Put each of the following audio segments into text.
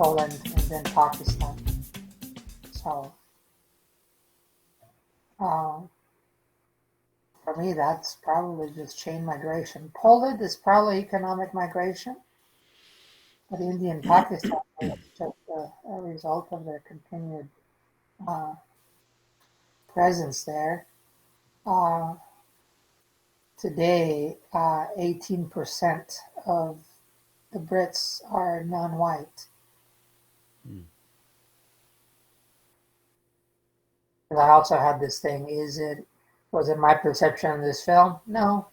Poland, and then Pakistan. So uh, for me, that's probably just chain migration. Poland is probably economic migration, but India and Pakistan is just a result of their continued uh, presence there. Uh, Today, 18% of the Brits are non-white. Mm. And I also had this thing, was it my perception of this film? No.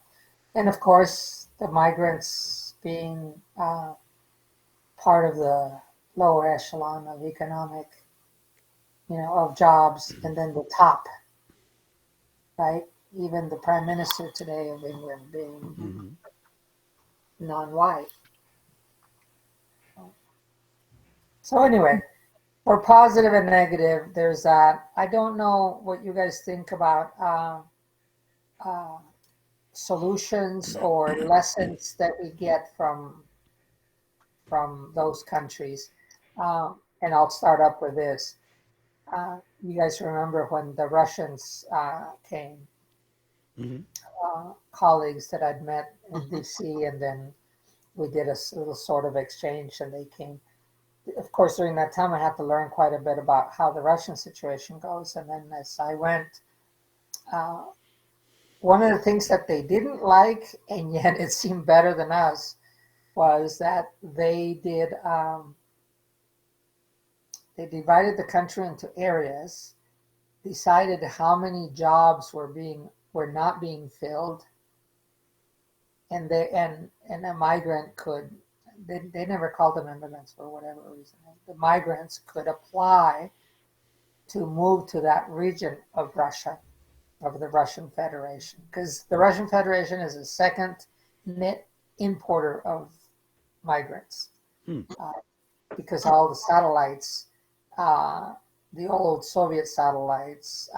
And of course, the migrants being part of the lower echelon of economic, of jobs, and then the top, right? Even the Prime Minister today of England being Mm-hmm. non-white. So anyway, for positive and negative, there's that. I don't know what you guys think about uh, solutions or lessons that we get from those countries. And I'll start up with this. You guys remember when the Russians came, Mm-hmm. colleagues that I'd met in DC, and then we did a little sort of exchange, and they came. Of course, during that time, I had to learn quite a bit about how the Russian situation goes. And then as I went, uh, one of the things that they didn't like, and yet it seemed better than us, was that they divided the country into areas, decided how many jobs were not being filled, and a migrant could. They never called them immigrants for whatever reason. The migrants could apply to move to that region of Russia, of the Russian Federation, because the Russian Federation is the second net importer of migrants, Hmm. uh, because all the satellites, uh, the old Soviet satellites,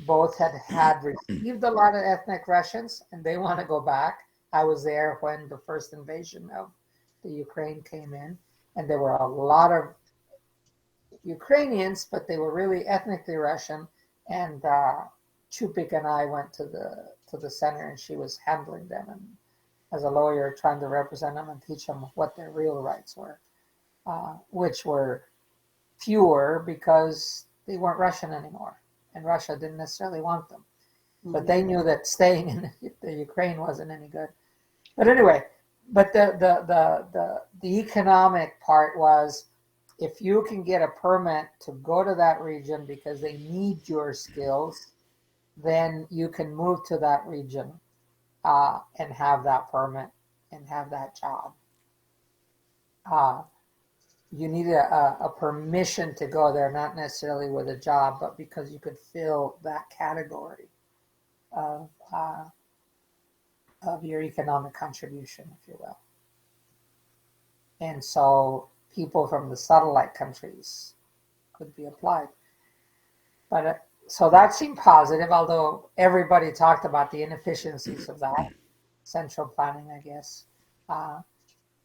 both had received a lot of ethnic Russians, and they want to go back. I was there when the first invasion of the Ukraine came in, and there were a lot of Ukrainians, but they were really ethnically Russian. And Chupik and I went to the center, and she was handling them, and as a lawyer, trying to represent them and teach them what their real rights were, which were fewer because they weren't Russian anymore, and Russia didn't necessarily want them. But they knew that staying in the Ukraine wasn't any good. But anyway, but the economic part was, if you can get a permit to go to that region because they need your skills, then you can move to that region and have that permit and have that job. Uh, you need a permission to go there, not necessarily with a job, but because you could fill that category of your economic contribution, if you will. And so people from the satellite countries could be applied. But so that seemed positive, although everybody talked about the inefficiencies of that central planning, I guess. Uh,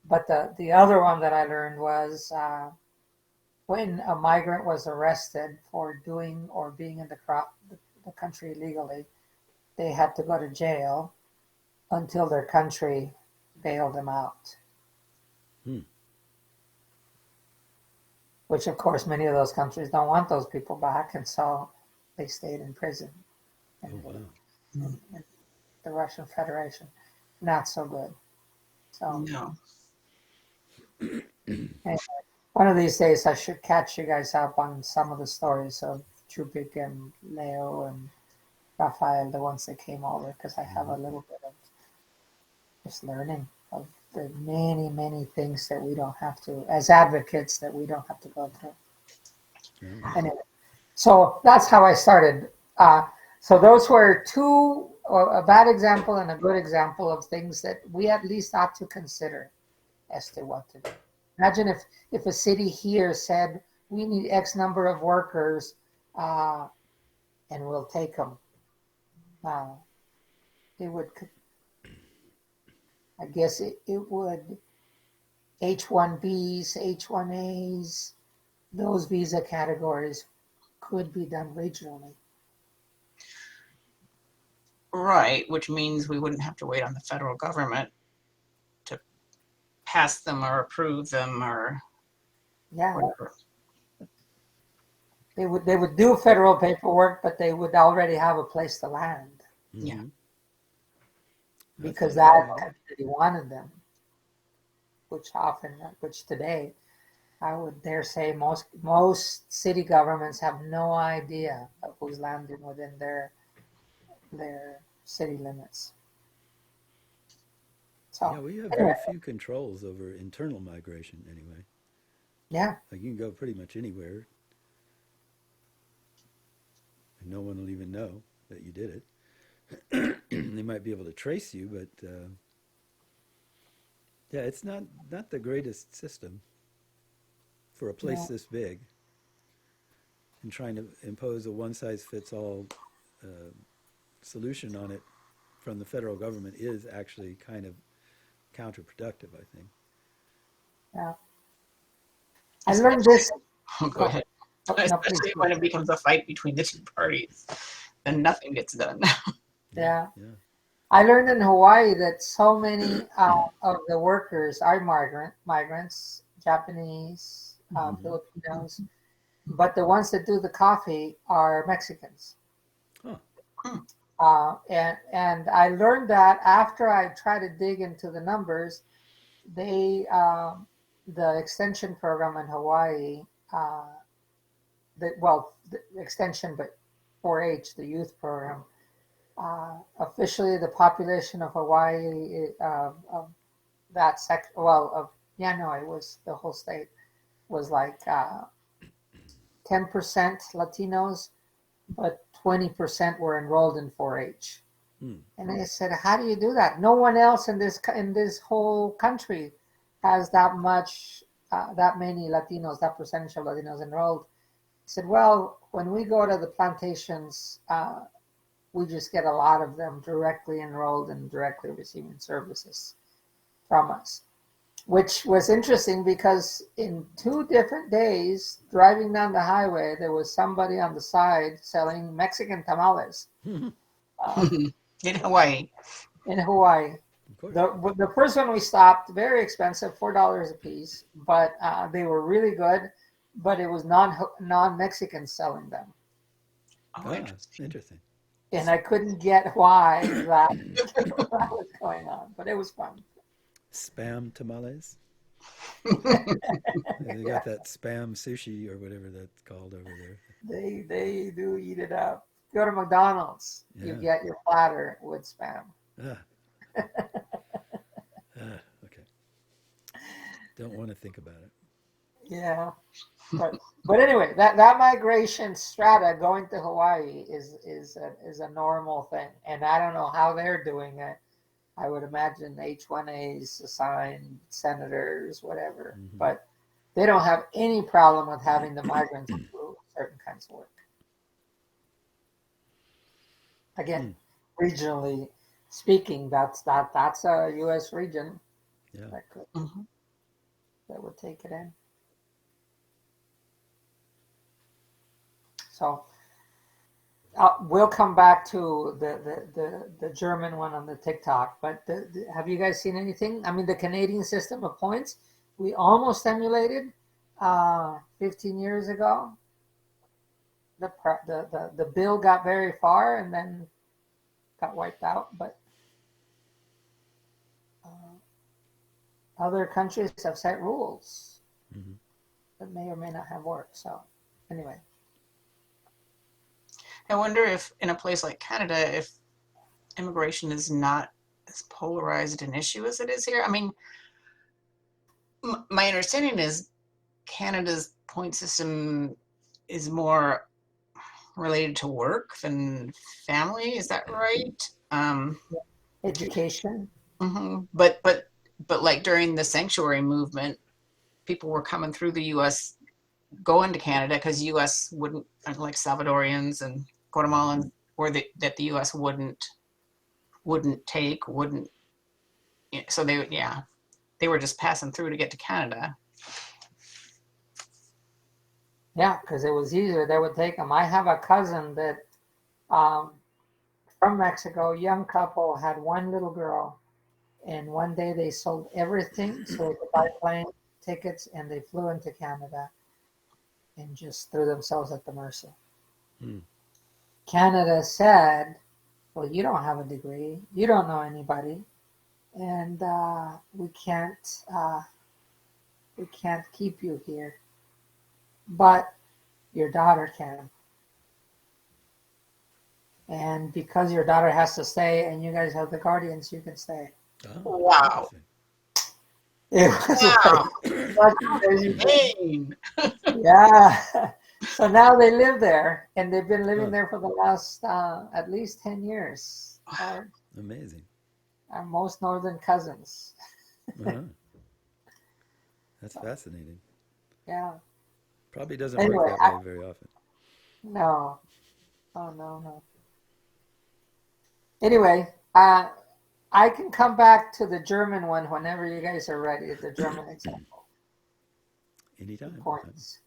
but the other one that I learned was when a migrant was arrested for doing or being in the country illegally, they had to go to jail until their country bailed them out. Hmm. Which of course many of those countries don't want those people back, and so they stayed in prison Oh, in wow. in the Russian Federation. Not so good. So No. anyway, one of these days I should catch you guys up on some of the stories of Chupik and Leo and Raphael, the ones that came over, because I have a little bit of just learning of the many, many things that we don't have to, as advocates, that we don't have to go through. Yeah. Anyway, so that's how I started. So those were two, a bad example and a good example of things that we at least ought to consider as to what to do. Imagine if a city here said, we need X number of workers uh, and we'll take them. Uh, it would, I guess it would H-1Bs, H-1As, those visa categories could be done regionally. Right, which means we wouldn't have to wait on the federal government to pass them or approve them or Yeah, whatever. they would do federal paperwork, but they would already have a place to land Yeah. Mhm. because That's that right. country wanted them. Which today, I would dare say most city governments have no idea of who's landing within their city limits. So Yeah, we have anyway, very few controls over internal migration anyway. yeah, Like you can go pretty much anywhere and no one will even know that you did it. They might be able to trace you, but yeah, it's not the greatest system for a place no, this big. And trying to impose a one size fits all solution on it from the federal government is actually kind of counterproductive, I think. yeah. I learned this. Oh, go Oh, ahead. no, please. Especially when it becomes a fight between the two parties, then nothing gets done. Yeah. Yeah. I learned in Hawaii that so many of the workers are migrants, Japanese, Mm-hmm. Filipinos, but the ones that do the coffee are Mexicans. Huh. And I learned that after I tried to dig into the numbers, they the extension program in Hawaii, the extension, but 4-H, the youth program. Officially, the population of Hawaii, of that sect, well, of yeah, no, it was the whole state was like 10% Latinos, but 20% were enrolled in 4-H. Hmm. And I said, "How do you do that? No one else in this whole country has that many Latinos, that percentage of Latinos enrolled." I said, "Well, when we go to the plantations, we just get a lot of them directly enrolled and directly receiving services from us," which was interesting because in 2 different days, driving down the highway, there was somebody on the side selling Mexican tamales uh, In Hawaii. in Hawaii. Of course. The first one we stopped, very expensive, $4 a piece, but they were really good. But it was non-Mexicans selling them, Oh, interesting. Interesting. and I couldn't get why that was going on. But it was fun. Spam tamales. They Yeah, got that spam sushi or whatever that's called over there. they do eat it up. Go to McDonald's, you Yeah. get your platter with spam. Ah. Okay. Don't want to think about it. Yeah, but anyway, that migration strata going to Hawaii is a normal thing, and I don't know how they're doing it. I would imagine H-1As assigned senators, whatever, Mm-hmm. but they don't have any problem with having the migrants do certain kinds of work. Again, regionally speaking, that's a U.S. region Yeah. Mhm. that would take it in. So we'll come back to the German one on the TikTok. But have you guys seen anything? I mean, the Canadian system of points we almost emulated 15 years ago. The bill got very far and then got wiped out. But other countries have set rules Mm-hmm. that may or may not have worked. So anyway. I wonder if in a place like Canada, if immigration is not as polarized an issue as it is here. I mean, my understanding is Canada's point system is more related to work than family. Is that right? Education. Mhm. But like during the sanctuary movement, people were coming through the U.S. going to Canada because U.S. wouldn't, like Salvadorians and Guatemalans, or that the U.S. wouldn't take, wouldn't. So they they were just passing through to get to Canada. Yeah, because it was easier. They would take them. I have a cousin that from Mexico, young couple, had one little girl, and one day they sold everything so they could buy plane tickets, and they flew into Canada and just threw themselves at the mercy. Hmm. Canada said, well, you don't have a degree, you don't know anybody, and we can't keep you here, but your daughter can. And because your daughter has to stay and you guys have the guardians, you can stay. Oh, Wow. interesting. It was Wow. like such a crazy thing. Pain. Yeah. So now they live there, and they've been living Huh. there for the last at least 10 years. Amazing. Our most northern cousins. Uh-huh. That's fascinating. Yeah. Probably doesn't Anyway, work that way very often. no. Oh, no. Anyway, I can come back to the German one whenever you guys are ready, the German example. Anytime. Points.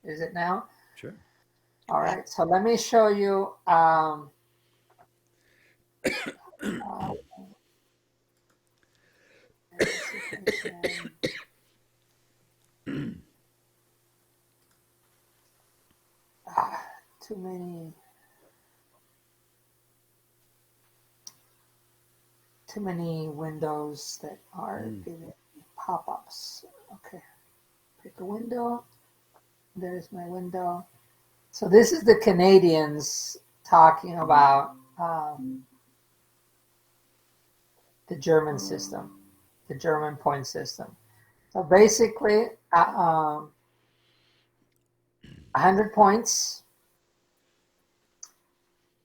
Is it now? Sure. All right. So let me show you. Too many windows that are giving me pop-ups. Okay, pick a window. There's my window. So this is the Canadians talking about the German system, the German point system. So basically, 100 points.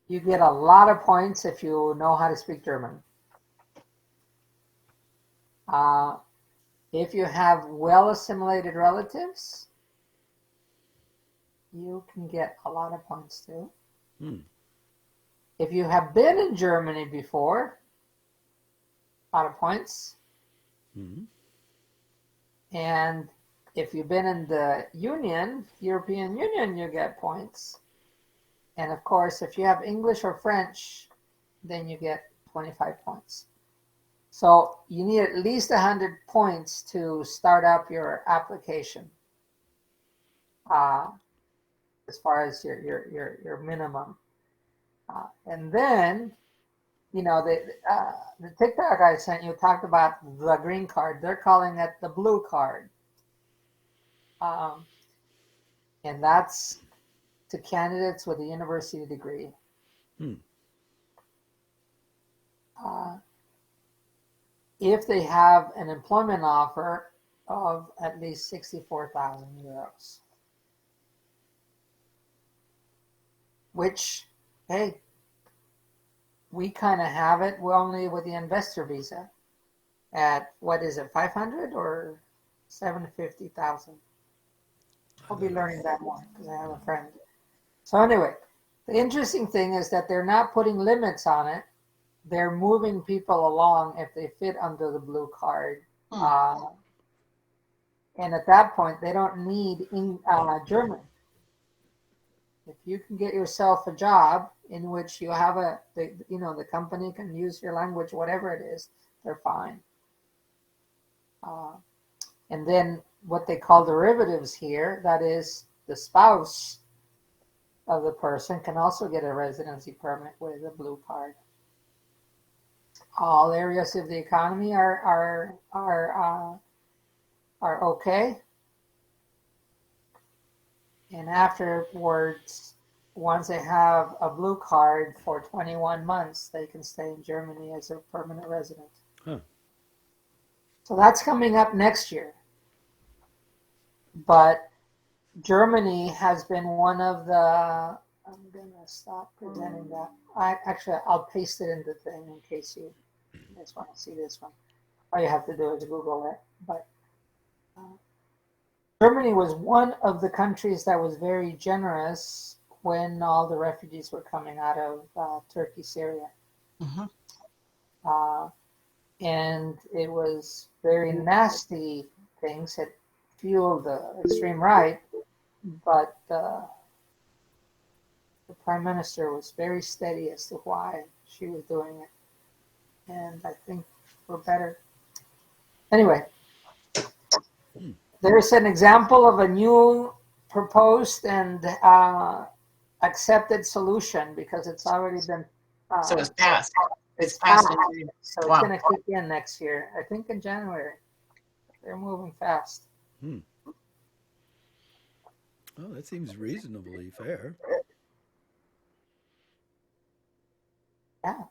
You get a lot of points if you know how to speak German. If you have well assimilated relatives, you can get a lot of points too. If you have been in Germany before, a lot of points. And if you've been in the European Union, you get points. And of course, if you have English or French, then you get 25 points. So you need at least 100 points to start up your application, as far as your minimum. And then, the TikTok I sent you talked about the green card. They're calling it the blue card. And that's to candidates with a university degree. If they have an employment offer of at least 64,000 euros. Which, hey, we kind of have it. We're only with the investor visa at, what is it, 500 or 750,000? I'll be learning that more because I have a friend. So anyway, the interesting thing is that they're not putting limits on it. They're moving people along if they fit under the blue card. And at that point, they don't need German. If you can get yourself a job in which you have the company can use your language, whatever it is, they're fine. And then what they call derivatives here, that is the spouse of the person can also get a residency permit with a blue card. All areas of the economy are okay. And afterwards, once they have a blue card for 21 months, they can stay in Germany as a permanent resident. So that's coming up next year. But Germany has been one of the, I'm going to stop presenting that. I'll paste it in the thing in case you guys want to see this one. All you have to do is Google it. But Germany was one of the countries that was very generous when all the refugees were coming out of Turkey, Syria. And it was very nasty things that fueled the extreme right, but the prime minister was very steady as to why she was doing it, and I think we're better. Anyway, there's an example of a new proposed and accepted solution because it's already been. So it's passed. It's passed. passed. So Wow. it's going to kick in next year. I think in January. They're moving fast. Well, that seems reasonably fair. Yeah.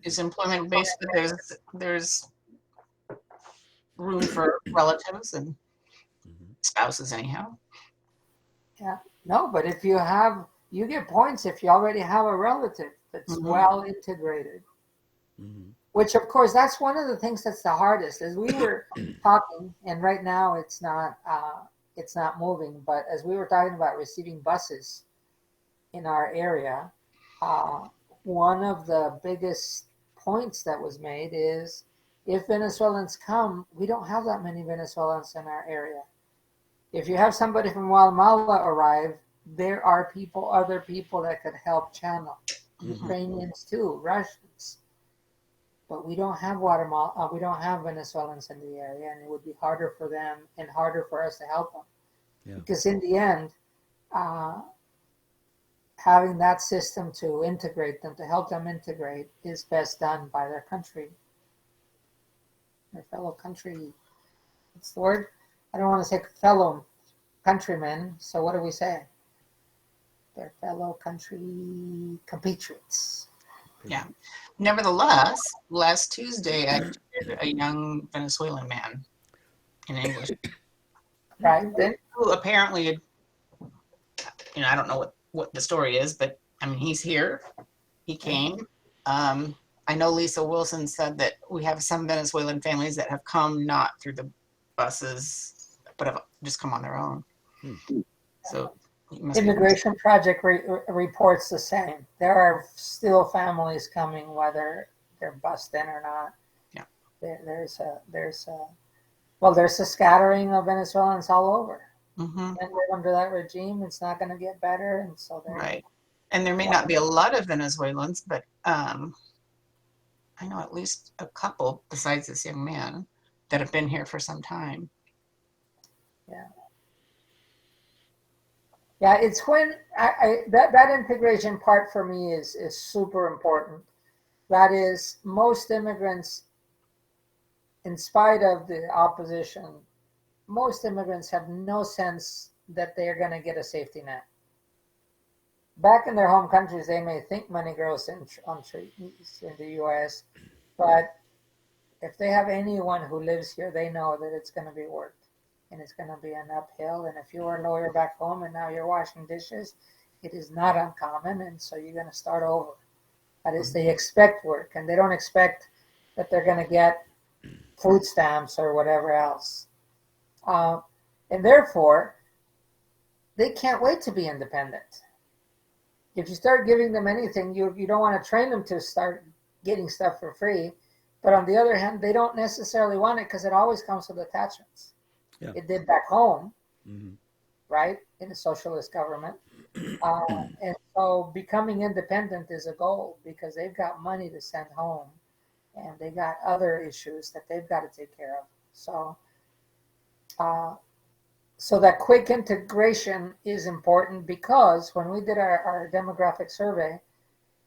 Is employment based, but there's room for relatives and spouses anyhow. Yeah. No, but if you get points if you already have a relative that's well integrated. Which, of course, that's one of the things that's the hardest. As we were talking, and right now it's not moving. But as we were talking about receiving buses in our area, one of the biggest points that was made is if Venezuelans come, we don't have that many Venezuelans in our area. If you have somebody from Guatemala arrive, there are other people that could help channel. Ukrainians too, Russians. But we don't have we don't have Venezuelans in the area, and it would be harder for them and harder for us to help them. Yeah. Because in the end, having that system to integrate them, to help them integrate, is best done by their country, their fellow country. What's the word? I don't want to say fellow countrymen. So what do we say? Their fellow country compatriots. Yeah. Nevertheless, last Tuesday, I did a young Venezuelan man in English. Right. Who apparently, I don't know what the story is, but I mean, he's here. He came. I know Lisa Wilson said that we have some Venezuelan families that have come not through the buses, but have just come on their own. So Immigration Project reports the same. There are still families coming, whether they're bussed in or not. Yeah. There's a scattering of Venezuelans all over. And under that regime, it's not going to get better, and so right. And there may not be a lot of Venezuelans, but I know at least a couple besides this young man that have been here for some time. Yeah. Yeah, it's when that integration part for me is super important. That is, most immigrants, in spite of the opposition, most immigrants have no sense that they are going to get a safety net. Back in their home countries, they may think money grows on trees in the U.S., but if they have anyone who lives here, they know that it's going to be work. And it's going to be an uphill. And if you were a lawyer back home and now you're washing dishes, it is not uncommon. And so you're going to start over. That is, they expect work, and they don't expect that they're going to get food stamps or whatever else. And therefore, they can't wait to be independent. If you start giving them anything, you don't want to train them to start getting stuff for free. But on the other hand, they don't necessarily want it because it always comes with attachments. Yeah. It did back home, right, in a socialist government. And so becoming independent is a goal because they've got money to send home and they got other issues that they've got to take care of. So that quick integration is important because when we did our demographic survey,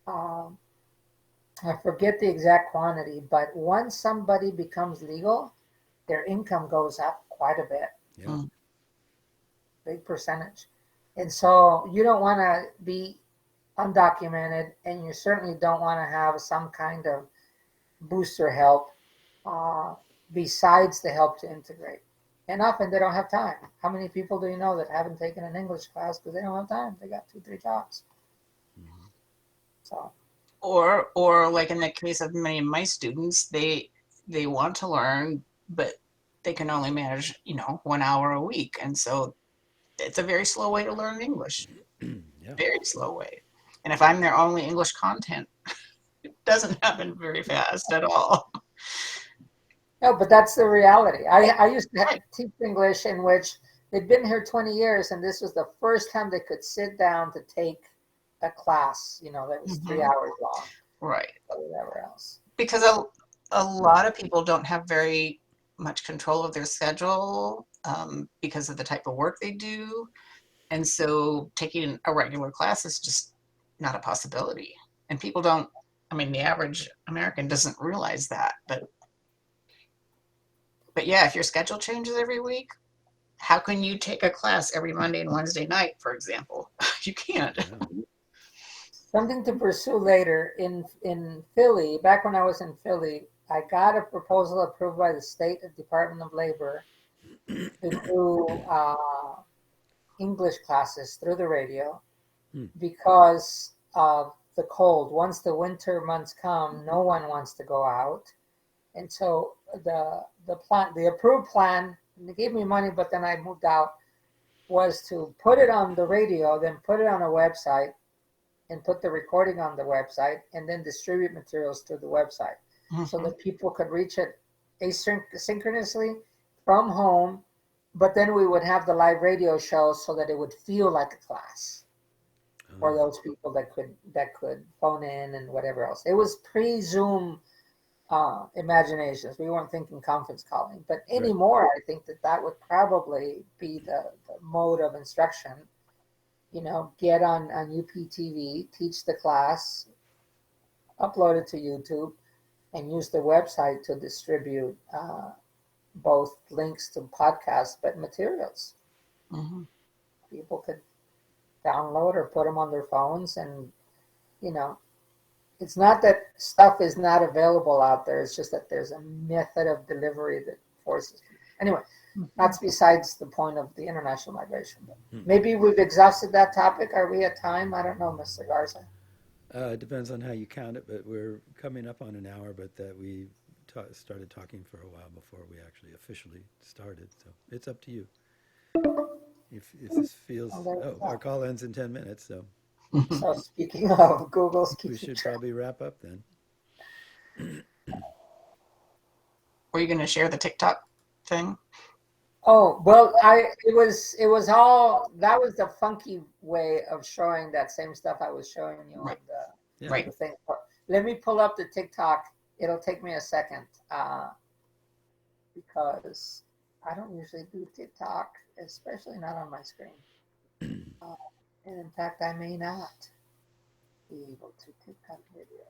I forget the exact quantity, but once somebody becomes legal, their income goes up quite a bit. Yeah. Big percentage. And so you don't want to be undocumented, and you certainly don't want to have some kind of booster help besides the help to integrate. And often they don't have time. How many people do you know that haven't taken an English class because they don't have time? They got 2-3 jobs. So, or like in the case of many of my students, they want to learn, but they can only manage 1 hour a week, and so it's a very slow way to learn English. Yeah. Very slow way. And if I'm their only English content, it doesn't happen very fast at all. No, but that's the reality. I used to teach English in which they'd been here 20 years, and this was the first time they could sit down to take a class, that was 3 hours long Right. or whatever else. Because a lot of people don't have very much control of their schedule because of the type of work they do. And so taking a regular class is just not a possibility. And people don't, I mean, the average American doesn't realize that. But yeah, if your schedule changes every week, how can you take a class every Monday and Wednesday night, for example? You can't. Yeah. Something to pursue later in Philly. Back when I was in Philly, I got a proposal approved by the state Department of Labor to do English classes through the radio because of the cold. Once the winter months come, no one wants to go out, and so the approved plan. They gave me money, but then I moved out. Was to put it on the radio, then put it on a website, and put the recording on the website, and then distribute materials to the website so that people could reach it asynchronously from home. But then we would have the live radio show so that it would feel like a class for those people that could phone in and whatever else. It was pre-Zoom imaginations. We weren't thinking conference calling, but anymore, I think that would probably be the mode of instruction. Get on UPTV, teach the class, upload it to YouTube, and use the website to distribute both links to podcasts, but materials. People could download or put them on their phones, and it's not that stuff is not available out there. It's just that there's a method of delivery that forces people. Anyway, that's besides the point of the international migration. But maybe we've exhausted that topic. Are we at time? I don't know, Mr. Garza. It depends on how you count it, but we're coming up on an hour, but that we started talking for a while before we actually officially started. So it's up to you. If this feels... our call ends in 10 minutes, so... So speaking of Google's, we should probably wrap up then. Were you going to share the TikTok thing? Oh, well, it was all, that was the funky way of showing that same stuff I was showing you on the thing. Let me pull up the TikTok. It'll take me a second because I don't usually do TikTok, especially not on my screen. And in fact, I may not be able to TikTok video.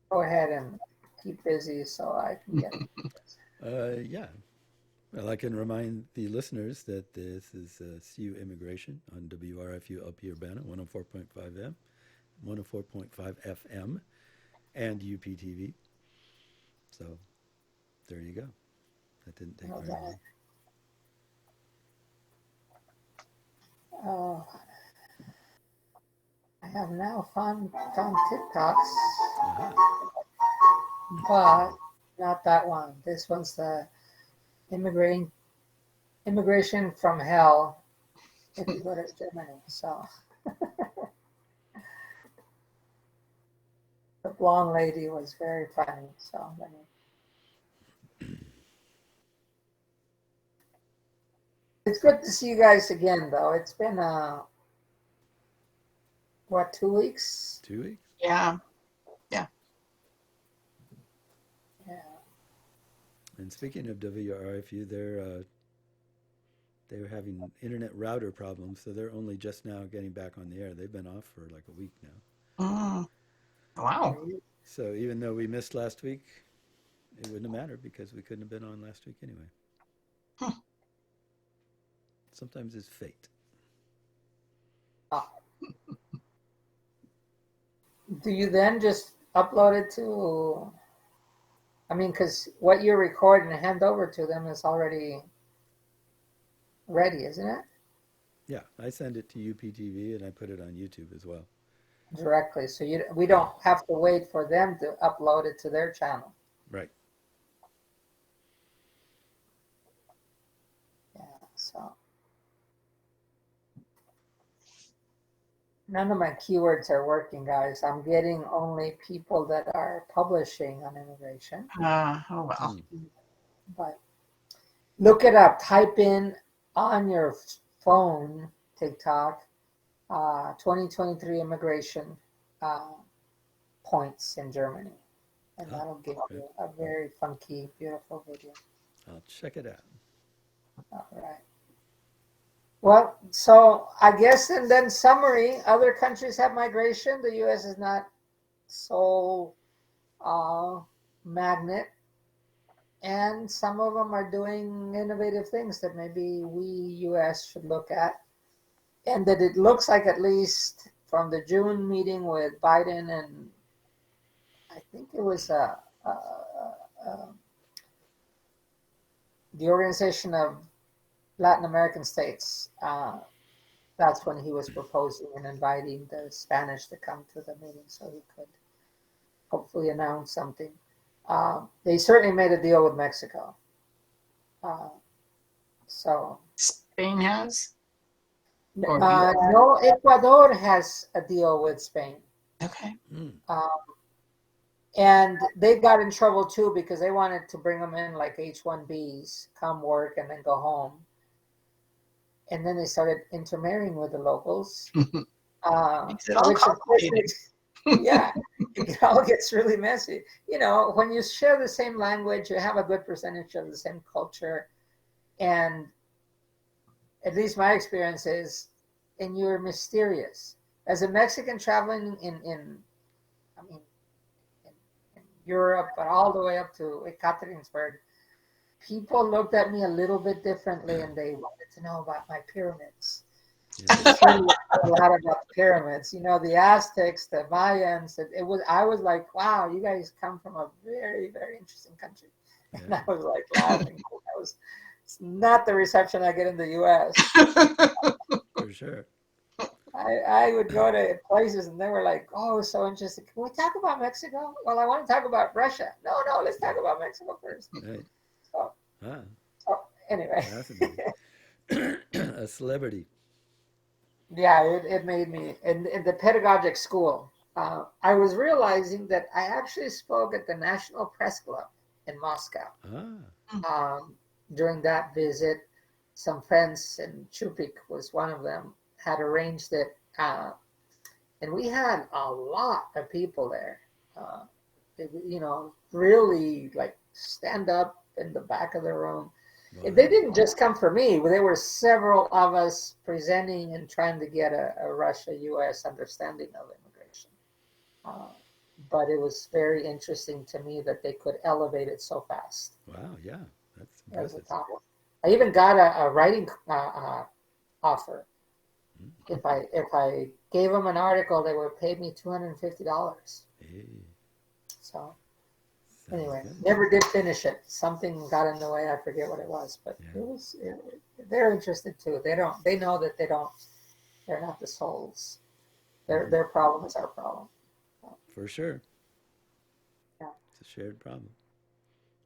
Go ahead and keep busy so I can get it. Yeah. Well, I can remind the listeners that this is CU Immigration on WRFU LP Urbana 104.5 M, 104.5 FM, and UPTV. So there you go. That didn't take very long. Oh, I have now found TikToks, but not that one. This one's the immigration from hell if you go to Germany. So the blonde lady was very funny. So it's good to see you guys again, though. It's been 2 weeks? 2 weeks? Yeah. And speaking of WRFU, they were having internet router problems, so they're only just now getting back on the air. They've been off for like a week now. Wow. So even though we missed last week, it wouldn't have mattered because we couldn't have been on last week anyway. Sometimes it's fate. Do you then just upload it to... I mean, because what you record and hand over to them is already ready, isn't it? Yeah, I send it to UPTV and I put it on YouTube as well. Directly, so we don't have to wait for them to upload it to their channel. Right. Yeah, so... None of my keywords are working, guys. I'm getting only people that are publishing on immigration. Oh well. But look it up. Type in on your phone, TikTok, 2023 immigration points in Germany. And that'll give you a very funky, beautiful video. I'll check it out. All right. Well, so I guess, and then summary, other countries have migration. The U.S. is not so magnet. And some of them are doing innovative things that maybe we, U.S., should look at. And that it looks like, at least from the June meeting with Biden and I think it was the Organization of Latin American States. That's when he was proposing and inviting the Spanish to come to the meeting so he could hopefully announce something. They certainly made a deal with Mexico. So Spain has? no, Ecuador has a deal with Spain. Okay. And they got in trouble too because they wanted to bring them in like H-1Bs, come work and then go home. And then they started intermarrying with the locals. Makes it all which of course complicated. yeah, it all gets really messy. You know, when you share the same language, you have a good percentage of the same culture. And at least my experience is, and you're mysterious. As a Mexican traveling in Europe, but all the way up to Ekaterinburg, people looked at me a little bit differently, and they wanted to know about my pyramids. Yeah. A lot about the pyramids, you know, the Aztecs, the Mayans. I was like, wow, you guys come from a very, very interesting country. And Yeah. I was like laughing. It's not the reception I get in the U.S. For sure. I would go to places and they were like, oh, so interesting. Can we talk about Mexico? Well, I want to talk about Russia. No, let's talk about Mexico first. Right. So, Ah, anyway. fascinating. A celebrity. Yeah, it made me, in the pedagogic school, I was realizing that I actually spoke at the National Press Club in Moscow. During that visit, some friends, and Chupik was one of them, had arranged it. And we had a lot of people there, you know, really like stand up in the back of the room. Wow. They didn't just come for me. There were several of us presenting and trying to get a Russia-U.S. understanding of immigration. But it was very interesting to me that they could elevate it so fast. Wow, yeah, that's As a impressive. topic. I even got a writing offer. If I gave them an article, they would pay me $250. Hey, So sounds anyway, good. never did finish it. Something got in the way. I forget what it was, but Yeah. they're interested too. They know that they're not the souls. Their problem is our problem. For sure. Yeah. It's a shared problem.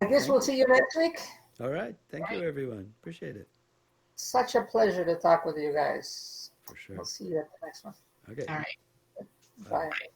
I guess Thank we'll you. see you next week. All right. Thank you, everyone. Appreciate it. Such a pleasure to talk with you guys. For sure. We'll see you at the next one. Okay. All right. Bye. Bye.